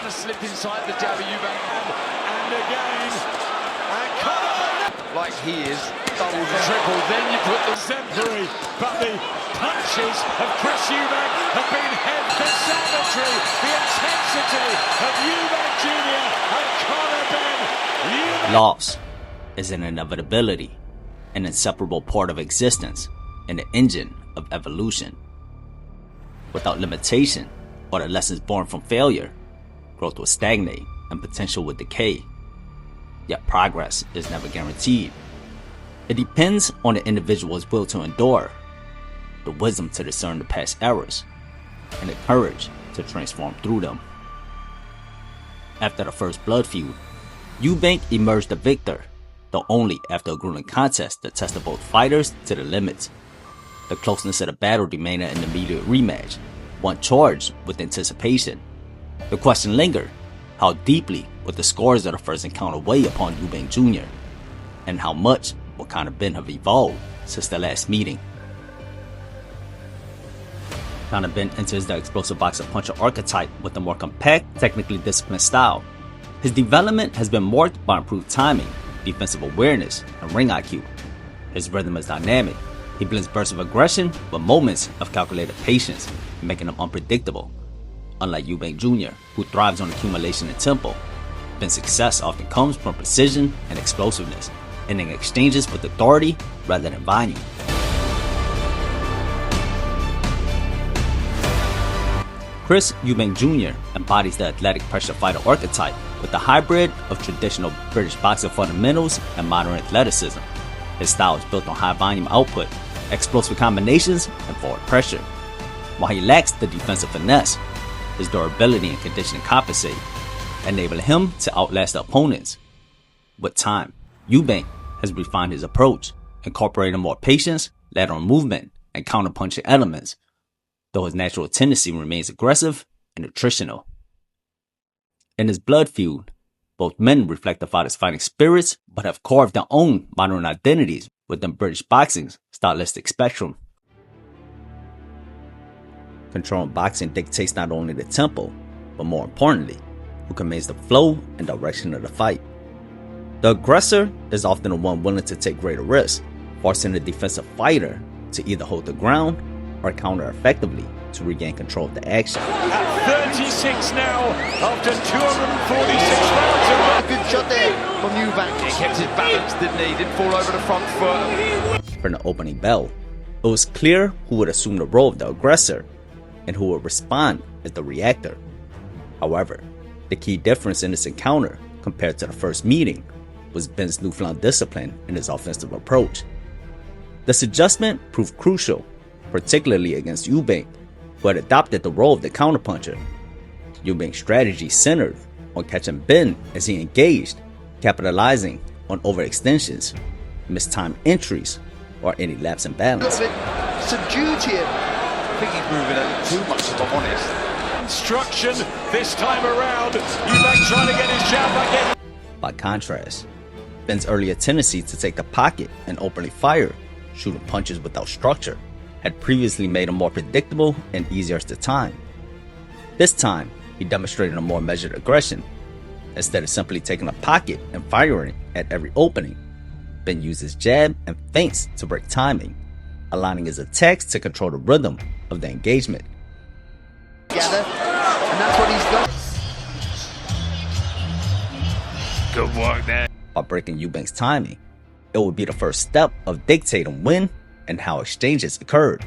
trying to slip inside the jab of Eubank. And again, and Conor, like he is, double and triple, then you put the exemplary, but the punches of Chris Eubank have been head for savagery. The intensity of Eubank Jr. and Conor Benn. Loss is an inevitability, an inseparable part of existence, and the engine of evolution. Without limitation, or the lessons born from failure, growth will stagnate and potential will decay. Yet progress is never guaranteed. It depends on the individual's will to endure, the wisdom to discern the past errors, and the courage to transform through them. After the first blood feud, Eubank emerged the victor, though only after a grueling contest that tested both fighters to the limits. The closeness of the battle demanded an immediate rematch, one charged with anticipation. The question lingered: how deeply would the scars of the first encounter weigh upon Eubank Jr., and how much would Conor Benn have evolved since the last meeting? Conor Benn enters the explosive boxer puncher archetype with a more compact, technically disciplined style. His development has been marked by improved timing, defensive awareness, and ring IQ. His rhythm is dynamic. He blends bursts of aggression with moments of calculated patience, making him unpredictable. Unlike Eubank Jr., who thrives on accumulation and tempo, Benn's success often comes from precision and explosiveness, ending exchanges with authority rather than volume. Chris Eubank Jr. embodies the athletic pressure fighter archetype with a hybrid of traditional British boxing fundamentals and modern athleticism. His style is built on high volume output, explosive combinations, and forward pressure. While he lacks the defensive finesse, his durability and conditioning compensate, enabling him to outlast the opponents. With time, Eubank has refined his approach, incorporating more patience, lateral movement, and counterpunching elements, though his natural tendency remains aggressive and attritional. In his blood feud, both men reflect the fighters' fighting spirits, but have carved their own modern identities within British boxing's stylistic spectrum. Controlling boxing dictates not only the tempo, but more importantly, who commands the flow and direction of the fight. The aggressor is often the one willing to take greater risks, forcing the defensive fighter to either hold the ground or counter effectively to regain control of the action. At 36 now, after 246 rounds. Good shot there from Eubank. He kept his balance, didn't he? Didn't fall over the front foot. From the opening bell, it was clear who would assume the role of the aggressor and who would respond as the reactor. However, the key difference in this encounter compared to the first meeting was Benn's newfound discipline in his offensive approach. This adjustment proved crucial, particularly against Eubank, who had adopted the role of the counterpuncher. Eubank's strategy centered on catching Benn as he engaged, capitalizing on overextensions, mistimed entries, or any lapse in balance. A little bit subdued here. I think he's moving a little too much, if I'm honest. Instruction this time around. Eubank trying to get his jab back in. By contrast, Benn's earlier tendency to take the pocket and openly fire, shooting punches without structure, had previously made him more predictable and easier to time. This time, he demonstrated a more measured aggression. Instead of simply taking a pocket and firing at every opening, Benn used his jab and feints to break timing, aligning his attacks to control the rhythm of the engagement. Together, and that's what he's done. Good work there. By breaking Eubank's timing, it would be the first step of dictating when and how exchanges occurred,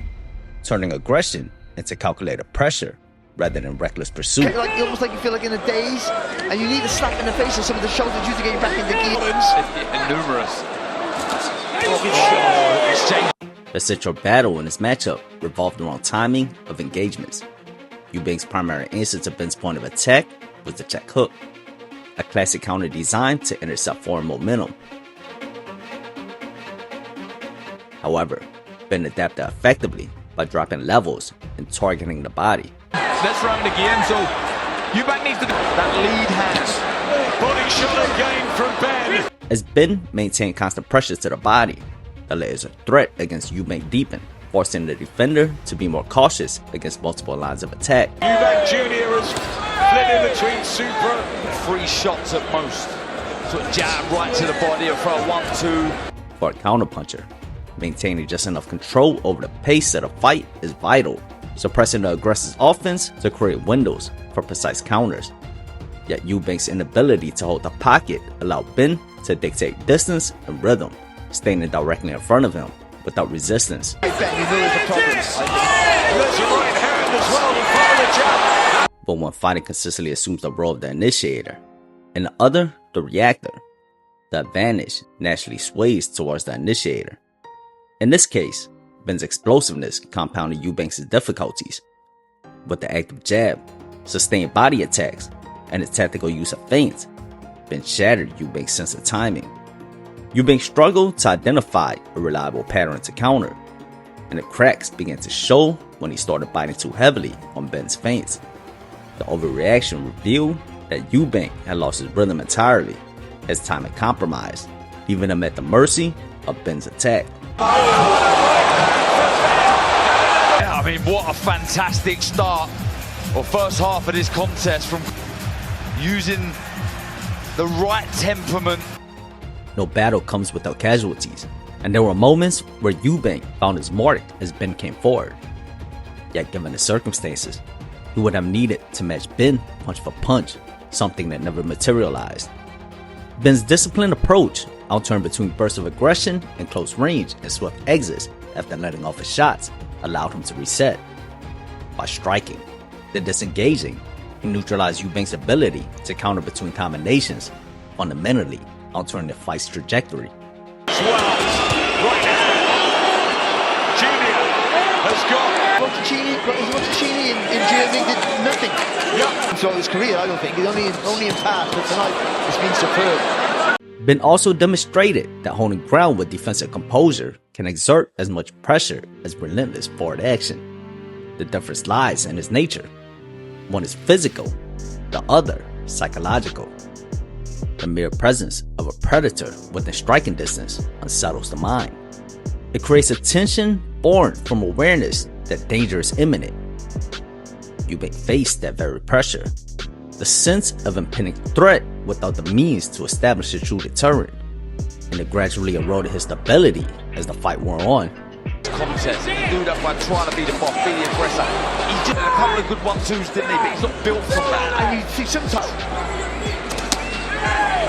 turning aggression into calculated pressure rather than reckless pursuit. Almost like you feel like in a daze, and you need a slap in the face of some of the shoulders used to get you back in the gear. And numerous. The central battle in this matchup revolved around timing of engagements. Eubank's primary answer to Benn's point of attack was the check hook, a classic counter designed to intercept forward momentum. However, Benn adapted effectively by dropping levels and targeting the body. Let's round again, so Eubank needs to do that lead hand. Body shot again from Benn. As Benn maintained constant pressure to the body, the layers of threat against Eubank deepened, forcing the defender to be more cautious against multiple lines of attack. Eubank Jr. has Flip in between super. 3 shots at most. Sort of jab right to the body for a 1-2. For a counterpuncher, maintaining just enough control over the pace of the fight is vital, suppressing the aggressor's offense to create windows for precise counters. Yet Eubank's inability to hold the pocket allowed Benn to dictate distance and rhythm, standing directly in front of him without resistance. I bet you know there's a problem. There's a right hand as well to follow the jab. But one fighter consistently assumes the role of the initiator, and the other the reactor, the advantage naturally sways towards the initiator. In this case, Benn's explosiveness compounded Eubank's difficulties. With the active jab, sustained body attacks, and his tactical use of feints, Benn shattered Eubank's sense of timing. Eubank struggled to identify a reliable pattern to counter, and the cracks began to show when he started biting too heavily on Benn's feints. The overreaction revealed that Eubank had lost his rhythm entirely, as time had compromised, leaving him at the mercy of Benn's attack. I mean, what a fantastic start, or first half of this contest, from using the right temperament. No battle comes without casualties, and there were moments where Eubank found his mark as Benn came forward. Yet given the circumstances, he would have needed to match Benn punch for punch, something that never materialized. Benn's disciplined approach, outturned between bursts of aggression and close range and swift exits after letting off his shots, allowed him to reset. By striking, then disengaging, he neutralized Eubank's ability to counter between combinations, fundamentally altering the fight's trajectory. Right now, Junior has got Montachini in Germany did nothing. Yeah. Throughout his career, I don't think. He's only in past, but tonight it's been superb. Benn also demonstrated that holding ground with defensive composure can exert as much pressure as relentless forward action. The difference lies in its nature. One is physical, the other psychological. The mere presence of a predator within striking distance unsettles the mind. It creates a tension born from awareness that danger is imminent. Eubank faced that very pressure, the sense of impending threat without the means to establish a true deterrent, and it gradually eroded his stability as the fight wore on. Contest. He do that by trying to be the boss, be the aggressor. He did a couple of good 1-2s, didn't he? But he's not built from that. And you see sometimes.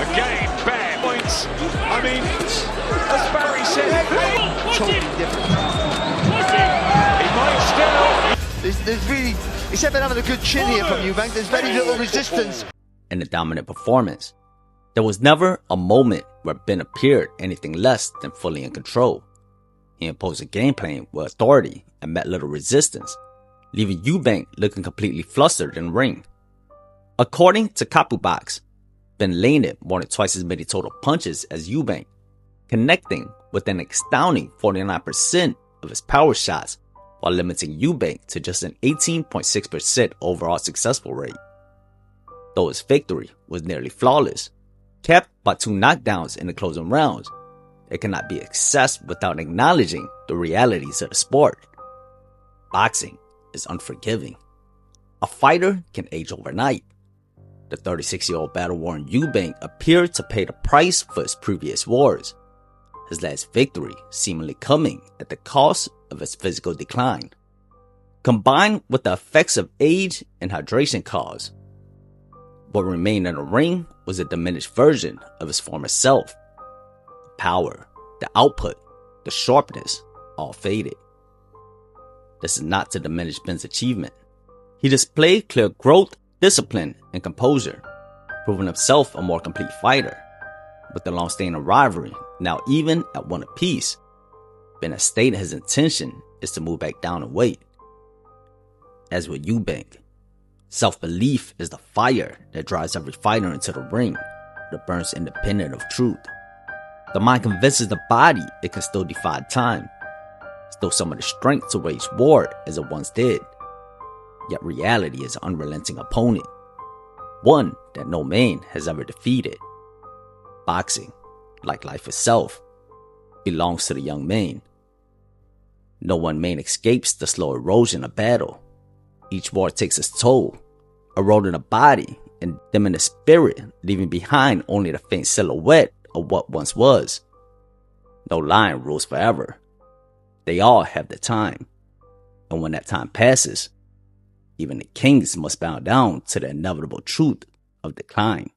Again, bad points. I mean, as Barry said, Totally different. he might still. There's really, except for having a good chin here from Eubank, there's very little resistance. In the dominant performance, there was never a moment where Benn appeared anything less than fully in control. He imposed a game plan with authority and met little resistance, leaving Eubank looking completely flustered in the ring. According to Kapubox, Benn landed more than twice as many total punches as Eubank, connecting with an astounding 49% of his power shots, while limiting Eubank to just an 18.6% overall successful rate. Though his victory was nearly flawless, capped by 2 knockdowns in the closing rounds, it cannot be accessed without acknowledging the realities of the sport. Boxing is unforgiving. A fighter can age overnight. The 36-year-old battle-worn Eubank appeared to pay the price for his previous wars, his last victory seemingly coming at the cost of his physical decline. Combined with the effects of age and hydration cause, what remained in the ring was a diminished version of his former self. The power, the output, the sharpness, all faded. This is not to diminish Benn's achievement. He displayed clear growth, discipline, and composure, proving himself a more complete fighter. With the long-standing rivalry now even at 1 apiece, Benn has stated his intention is to move back down in weight. As with Eubank, self-belief is the fire that drives every fighter into the ring, that burns independent of truth. The mind convinces the body it can still defy time, still some of the strength to wage war as it once did. Yet reality is an unrelenting opponent, one that no man has ever defeated. Boxing, like life itself, belongs to the young man. No one man escapes the slow erosion of battle. Each war takes its toll, eroding the body and dimming the spirit, leaving behind only the faint silhouette of what once was. No lion rules forever. They all have their time. And when that time passes, even the kings must bow down to the inevitable truth of decline.